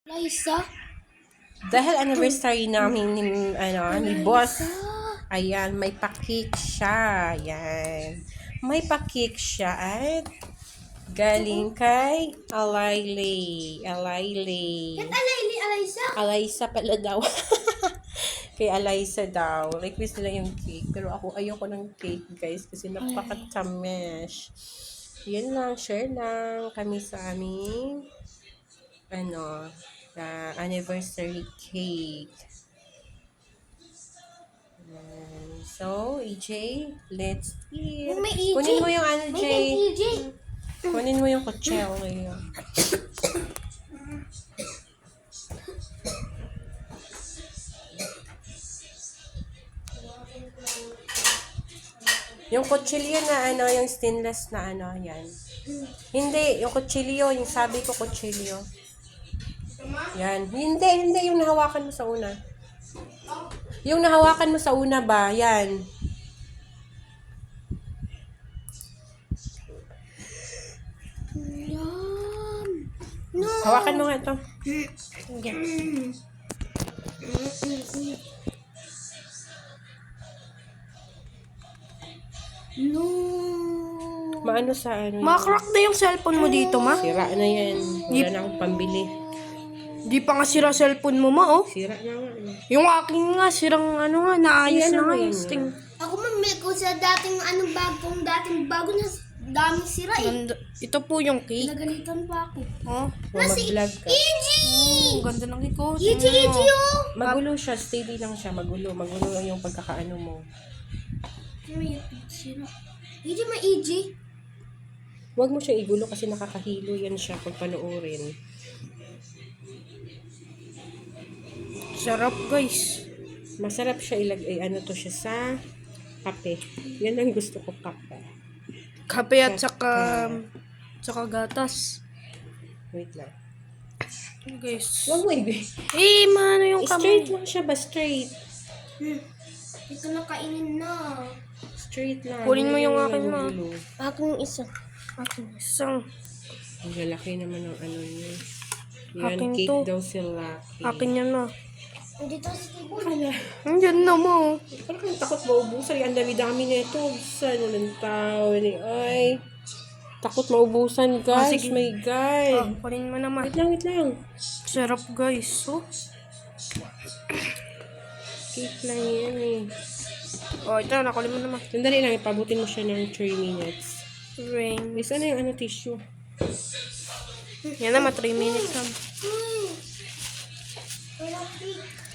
Liza? Dahil anniversary namin ni boss. Liza? Ayan, may pa-cake siya. Ayan. May pa-cake siya at galing kay Alayle. Yan alayli, Liza? Alaysa pala daw. Kay Alaysa daw. Request nila yung cake. Pero ako ayoko ng cake, guys. Kasi napaka-tamesh. Yan lang. Share lang kami sa aming anniversary cake. So, EJ, let's eat. May EJ. Kunin mo yung ano, May Jay. EJ. Kunin mo yung kutsel ngayon. Yung kutsilyo na yung stainless na yan. Hindi, yung kutsilyo, yung sabi ko kutsilyo. Yan. Hindi, yung nahawakan mo sa una. Yung nahawakan mo sa una ba, yan. Yum. No. Hawakan mo nga ito. No. Maano sa ano. Makakrock na yung cellphone mo dito, ma. Sira na yan. Wala na akong pambili. Di pa nga sira cellphone mo, ma, oh. Sira na nga. Yung aking nga, sirang naayos Sira na nga na yung yan, sting. Ako mamili ko sa dating bago na daming sira eh. Ganda. Ito po yung cake. Nagalitan pa ako. Oh, Mag-vlog ka. EJ! ang ganda ng cake, oh. EJ, EJ oh! Magulo siya. Steady lang siya. Magulo yung pagkakaano mo. May sira. EJ, may EJ. Huwag mo siya igulo kasi nakakahilo yan siya pag panoorin. Sarap, guys. Masarap siya ilagay. Ano to siya sa kape. Yan ang gusto ko, kape. Kape at saka gatas. Wait lang. Guys. Huwag mo ibig. Eh, mano yung Straight kamay. lang siya ba? Straight. Ito na kainin na. Straight lang. Kunin mo yung Hindi akin, ma. magugulo. Akin yung isa. Akin, isang. Ang lalaki naman ng ano niya. Yan, Akin cake to. daw sila. Akin yan, ma. Dito sa table. Hala. Andyan na, mo. Parang kang takot maubusan. Ang dami-dami na ito. Saan ng tao ni ay. Takot maubusan, guys. sige. My God. Kunin mo naman. Wait lang. Sarap, guys. Oh. Cake lang yan eh. Oh, ito, nakunin mo naman. Sandali lang, ipabutin mo siya ng 3 minutes. Ring. Isa na yung tissue. Yan naman, 3 minutes na. Wala cake.